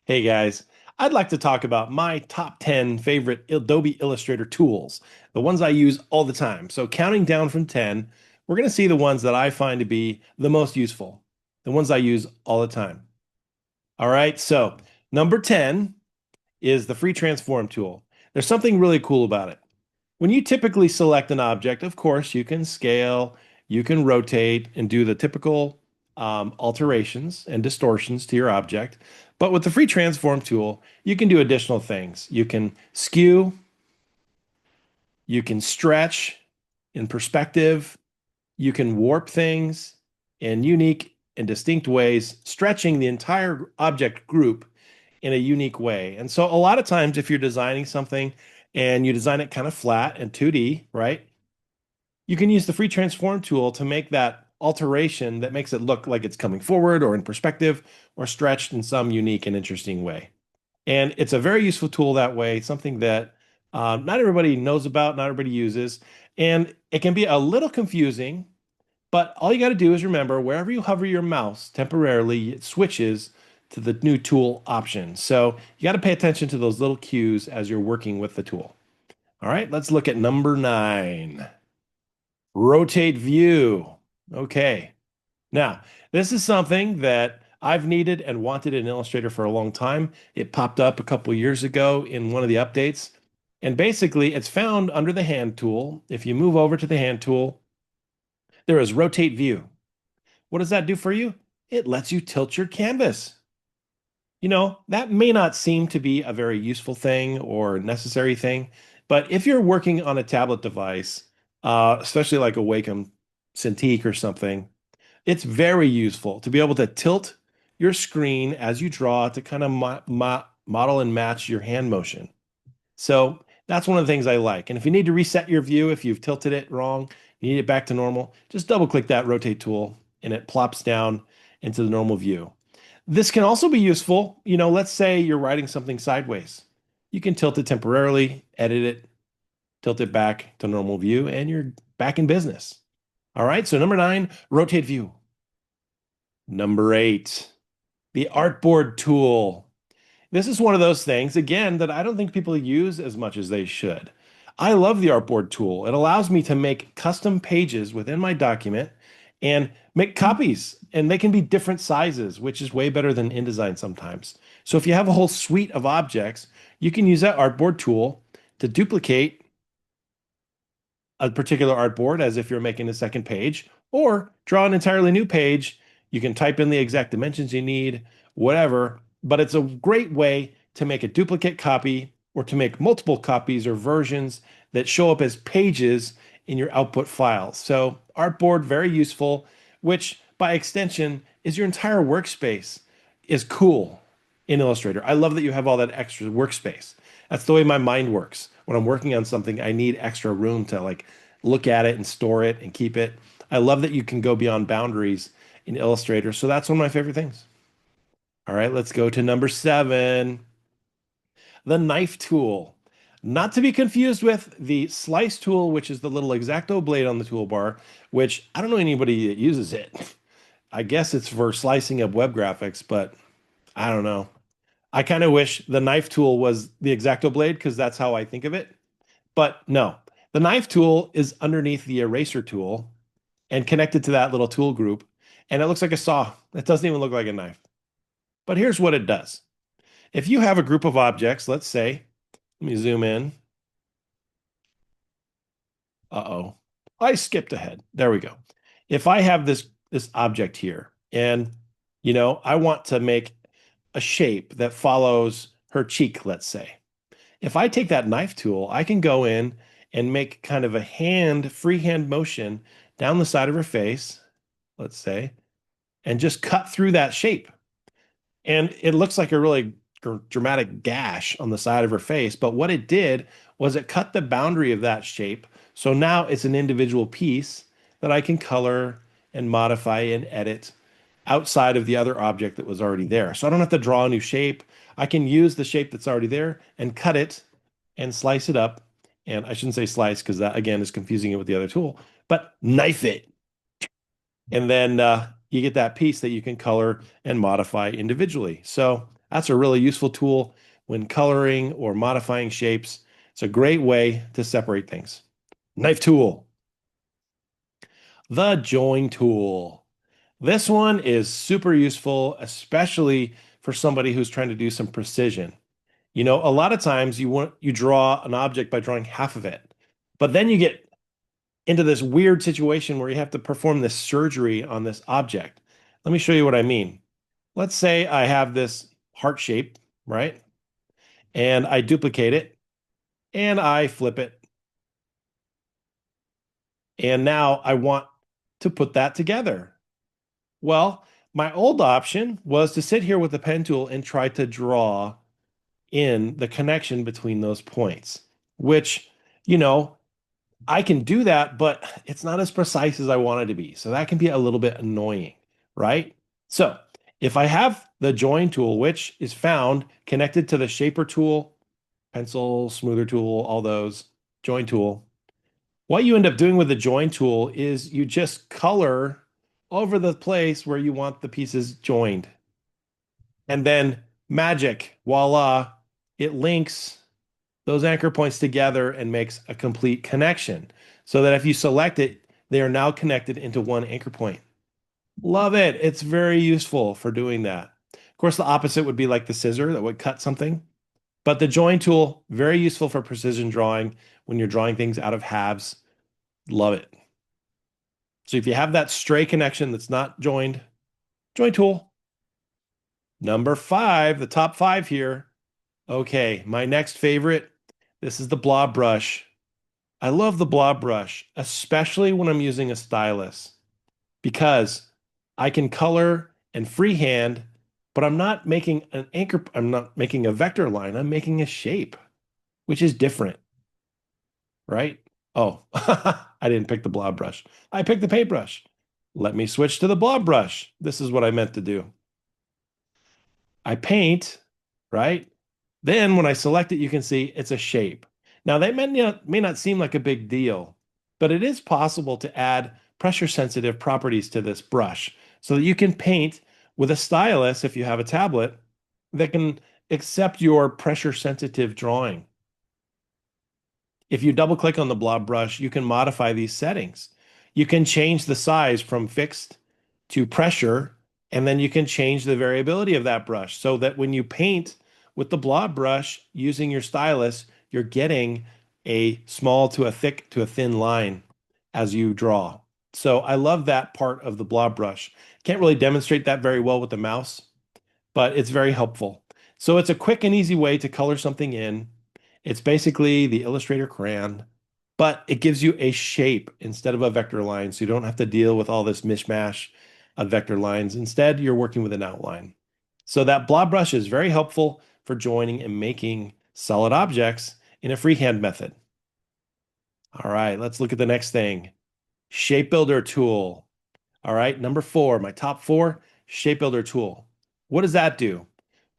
Hey guys, I'd like to talk about my top 10 favorite Adobe Illustrator tools, the ones I use all the time. So, counting down from 10, we're going to see the ones that I find to be the most useful, the ones I use all the time. All right, so number 10 is the free transform tool. There's something really cool about it. When you typically select an object, of course, you can scale, you can rotate, and do the typical alterations and distortions to your object. But with the free transform tool, you can do additional things. You can skew, you can stretch in perspective, you can warp things in unique and distinct ways, stretching the entire object group in a unique way. And so, a lot of times, if you're designing something and you design it kind of flat and 2D, right? You can use the free transform tool to make that alteration that makes it look like it's coming forward or in perspective or stretched in some unique and interesting way. And it's a very useful tool that way, something that not everybody knows about, not everybody uses. And it can be a little confusing, but all you got to do is remember wherever you hover your mouse temporarily, it switches to the new tool option. So you got to pay attention to those little cues as you're working with the tool. All right, let's look at number 9. Rotate view. Okay. Now, this is something that I've needed and wanted in Illustrator for a long time. It popped up a couple years ago in one of the updates. And basically, it's found under the hand tool. If you move over to the hand tool, there is rotate view. What does that do for you? It lets you tilt your canvas. That may not seem to be a very useful thing or necessary thing, but if you're working on a tablet device, especially like a Wacom Cintiq or something, it's very useful to be able to tilt your screen as you draw to kind of model and match your hand motion. So that's one of the things I like. And if you need to reset your view, if you've tilted it wrong, you need it back to normal, just double click that rotate tool and it plops down into the normal view. This can also be useful, let's say you're writing something sideways. You can tilt it temporarily, edit it, tilt it back to normal view, and you're back in business. All right, so number 9, rotate view. Number 8, the artboard tool. This is one of those things, again, that I don't think people use as much as they should. I love the artboard tool. It allows me to make custom pages within my document and make copies, and they can be different sizes, which is way better than InDesign sometimes. So if you have a whole suite of objects, you can use that artboard tool to duplicate a particular artboard as if you're making a second page, or draw an entirely new page. You can type in the exact dimensions you need, whatever, but it's a great way to make a duplicate copy or to make multiple copies or versions that show up as pages in your output files. So, artboard, very useful, which by extension is your entire workspace is cool in Illustrator. I love that you have all that extra workspace. That's the way my mind works. When I'm working on something, I need extra room to like look at it and store it and keep it. I love that you can go beyond boundaries in Illustrator. So that's one of my favorite things. All right, let's go to number 7, the knife tool. Not to be confused with the slice tool, which is the little X-Acto blade on the toolbar, which I don't know anybody that uses it. I guess it's for slicing up web graphics, but I don't know. I kind of wish the knife tool was the X-Acto blade because that's how I think of it. But no, the knife tool is underneath the eraser tool and connected to that little tool group. And it looks like a saw. It doesn't even look like a knife. But here's what it does. If you have a group of objects, let's say, let me zoom in. Uh-oh. I skipped ahead. There we go. If I have this object here and I want to make a shape that follows her cheek, let's say. If I take that knife tool, I can go in and make kind of a freehand motion down the side of her face, let's say, and just cut through that shape. And it looks like a really dramatic gash on the side of her face. But what it did was it cut the boundary of that shape. So now it's an individual piece that I can color and modify and edit outside of the other object that was already there. So I don't have to draw a new shape. I can use the shape that's already there and cut it and slice it up. And I shouldn't say slice because that again is confusing it with the other tool, but knife it. And then you get that piece that you can color and modify individually. So That's a really useful tool when coloring or modifying shapes. It's a great way to separate things. Knife tool, the join tool. This one is super useful, especially for somebody who's trying to do some precision. A lot of times you draw an object by drawing half of it, but then you get into this weird situation where you have to perform this surgery on this object. Let me show you what I mean. Let's say I have this heart shape, right? And I duplicate it and I flip it. And now I want to put that together. Well, my old option was to sit here with the pen tool and try to draw in the connection between those points, which, you know, I can do that, but it's not as precise as I want it to be. So that can be a little bit annoying, right? So if I have the join tool, which is found connected to the shaper tool, pencil, smoother tool, all those, join tool, what you end up doing with the join tool is you just color over the place where you want the pieces joined. And then magic, voila, it links those anchor points together and makes a complete connection so that if you select it, they are now connected into one anchor point. Love it. It's very useful for doing that. Of course, the opposite would be like the scissor that would cut something, but the join tool, very useful for precision drawing when you're drawing things out of halves. Love it. So if you have that stray connection that's not joined, join tool. Number five, the top five here. Okay, my next favorite. This is the blob brush. I love the blob brush, especially when I'm using a stylus, because I can color and freehand, but I'm not making an anchor, I'm not making a vector line, I'm making a shape, which is different, right? Oh, I didn't pick the blob brush. I picked the paintbrush. Let me switch to the blob brush. This is what I meant to do. I paint, right? Then when I select it, you can see it's a shape. Now that may not seem like a big deal, but it is possible to add pressure sensitive properties to this brush so that you can paint with a stylus if you have a tablet that can accept your pressure sensitive drawing. If you double click on the blob brush, you can modify these settings. You can change the size from fixed to pressure, and then you can change the variability of that brush so that when you paint with the blob brush using your stylus, you're getting a small to a thick to a thin line as you draw. So I love that part of the blob brush. Can't really demonstrate that very well with the mouse, but it's very helpful. So it's a quick and easy way to color something in. It's basically the Illustrator crayon, but it gives you a shape instead of a vector line. So you don't have to deal with all this mishmash of vector lines. Instead, you're working with an outline. So that blob brush is very helpful for joining and making solid objects in a freehand method. All right, let's look at the next thing. Shape Builder tool. All right, number four, my top four, Shape Builder tool. What does that do?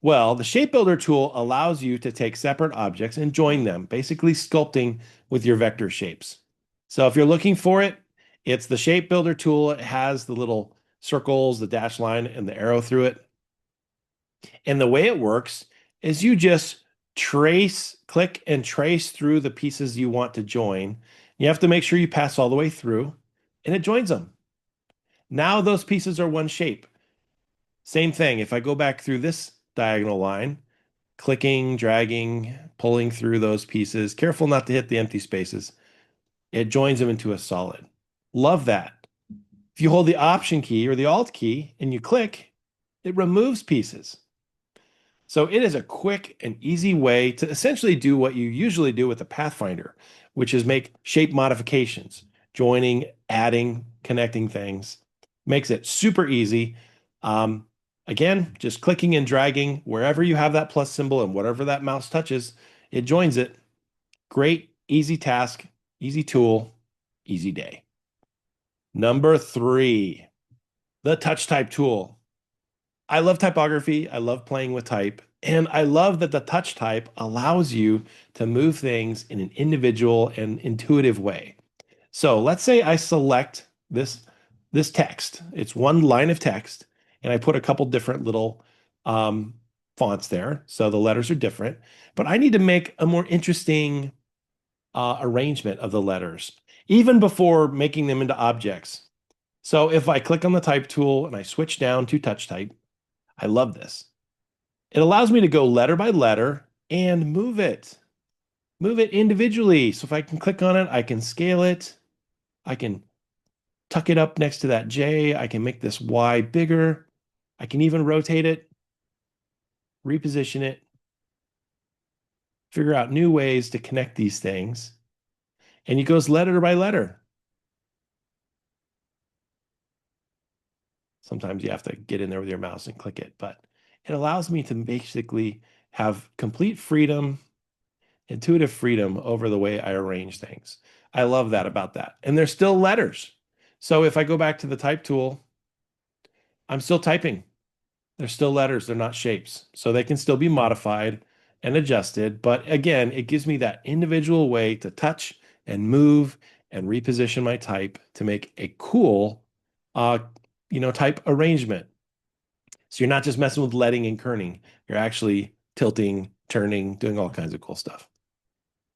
Well, the Shape Builder tool allows you to take separate objects and join them, basically sculpting with your vector shapes. So if you're looking for it, it's the Shape Builder tool. It has the little circles, the dash line, and the arrow through it. And the way it works is you just click and trace through the pieces you want to join. You have to make sure you pass all the way through, and it joins them. Now those pieces are one shape. Same thing. If I go back through this diagonal line, clicking, dragging, pulling through those pieces, careful not to hit the empty spaces, it joins them into a solid. Love that. If you hold the Option key or the Alt key and you click, it removes pieces. So it is a quick and easy way to essentially do what you usually do with a Pathfinder, which is make shape modifications, joining, adding, connecting things. Makes it super easy. Again, just clicking and dragging wherever you have that plus symbol and whatever that mouse touches, it joins it. Great, easy task, easy tool, easy day. Number three, the touch type tool. I love typography. I love playing with type. And I love that the touch type allows you to move things in an individual and intuitive way. So let's say I select this text. It's one line of text, and I put a couple different little fonts there, so the letters are different, but I need to make a more interesting arrangement of the letters, even before making them into objects. So if I click on the type tool and I switch down to touch type, I love this. It allows me to go letter by letter and move it individually. So if I can click on it, I can scale it. I can tuck it up next to that J. I can make this Y bigger. I can even rotate it, reposition it, figure out new ways to connect these things. And it goes letter by letter. Sometimes you have to get in there with your mouse and click it, but it allows me to basically have complete freedom, intuitive freedom over the way I arrange things. I love that about that. And they're still letters. So if I go back to the type tool, I'm still typing. They're still letters, they're not shapes. So they can still be modified and adjusted. But again, it gives me that individual way to touch and move and reposition my type to make a cool, uh, type arrangement. So you're not just messing with leading and kerning. You're actually tilting, turning, doing all kinds of cool stuff.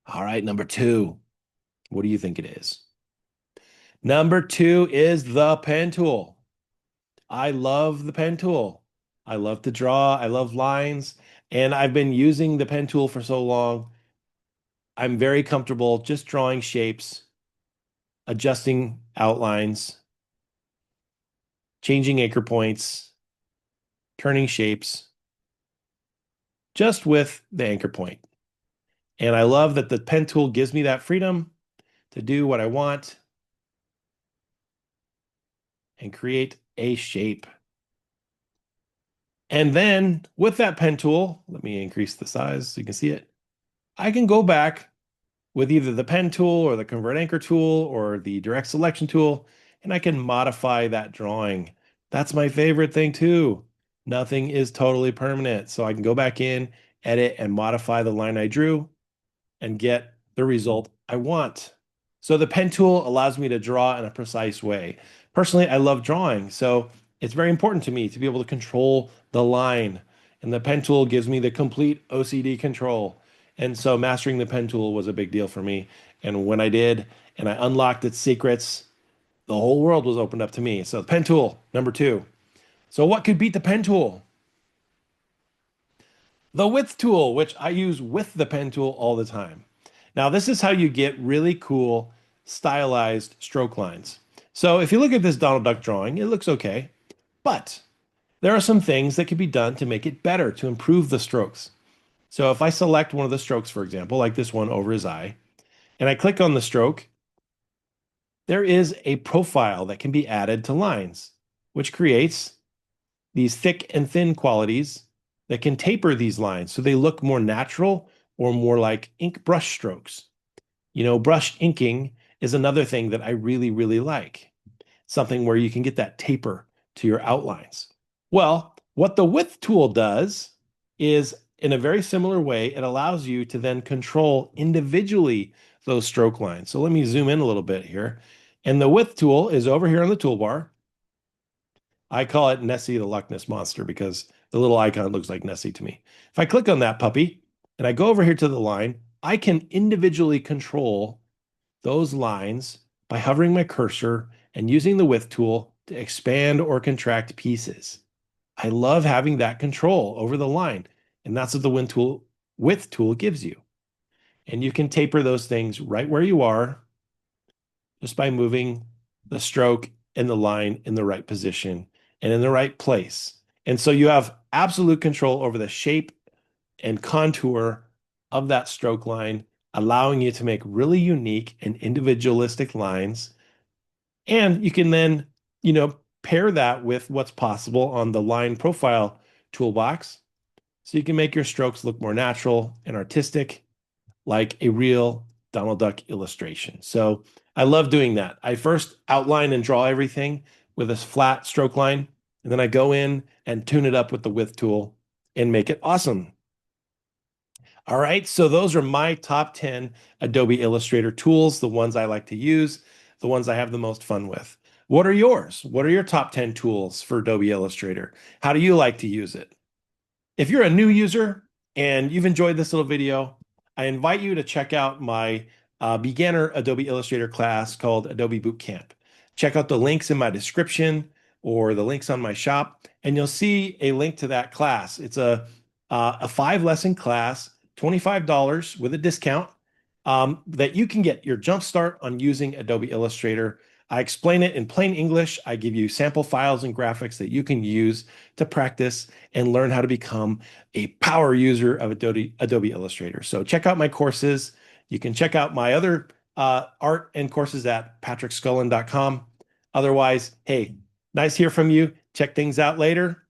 All right, number two. What do you think it is? Number two is the pen tool. I love the pen tool. I love to draw. I love lines. And I've been using the pen tool for so long. I'm very comfortable just drawing shapes, adjusting outlines, changing anchor points, turning shapes, just with the anchor point. And I love that the pen tool gives me that freedom to do what I want and create a shape. And then with that pen tool, let me increase the size so you can see it. I can go back with either the pen tool or the convert anchor tool or the direct selection tool, and I can modify that drawing. That's my favorite thing too. Nothing is totally permanent. So I can go back in, edit, and modify the line I drew and get the result I want. So the pen tool allows me to draw in a precise way. Personally, I love drawing, so it's very important to me to be able to control the line. And the pen tool gives me the complete OCD control. And so mastering the pen tool was a big deal for me. And when I did, and I unlocked its secrets, the whole world was opened up to me. So the pen tool, number two. So what could beat the pen tool? The width tool, which I use with the pen tool all the time. Now, this is how you get really cool stylized stroke lines. So if you look at this Donald Duck drawing, it looks okay, but there are some things that can be done to make it better, to improve the strokes. So if I select one of the strokes, for example, like this one over his eye, and I click on the stroke, there is a profile that can be added to lines, which creates these thick and thin qualities that can taper these lines so they look more natural or more like ink brush strokes. Brush inking is another thing that I really, really like. Something where you can get that taper to your outlines. Well, what the width tool does is in a very similar way, it allows you to then control individually those stroke lines. So let me zoom in a little bit here. And the width tool is over here on the toolbar. I call it Nessie the Loch Ness Monster because the little icon looks like Nessie to me. If I click on that puppy and I go over here to the line, I can individually control those lines by hovering my cursor and using the width tool to expand or contract pieces. I love having that control over the line, and that's what the width tool gives you. And you can taper those things right where you are just by moving the stroke and the line in the right position and in the right place. And so you have absolute control over the shape and contour of that stroke line, allowing you to make really unique and individualistic lines. And you can then, pair that with what's possible on the line profile toolbox. So you can make your strokes look more natural and artistic, like a real Donald Duck illustration. So I love doing that. I first outline and draw everything with a flat stroke line, and then I go in and tune it up with the width tool and make it awesome. All right, so those are my top 10 Adobe Illustrator tools, the ones I like to use, the ones I have the most fun with. What are yours? What are your top 10 tools for Adobe Illustrator? How do you like to use it? If you're a new user and you've enjoyed this little video, I invite you to check out my beginner Adobe Illustrator class called Adobe Bootcamp. Check out the links in my description or the links on my shop, and you'll see a link to that class. It's a 5 lesson class, $25 with a discount, that you can get your jump start on using Adobe Illustrator. I explain it in plain English. I give you sample files and graphics that you can use to practice and learn how to become a power user of Adobe Illustrator. So check out my courses. You can check out my other art and courses at patrickscullin.com. Otherwise, hey, nice to hear from you. Check things out later.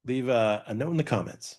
Leave a note in the comments.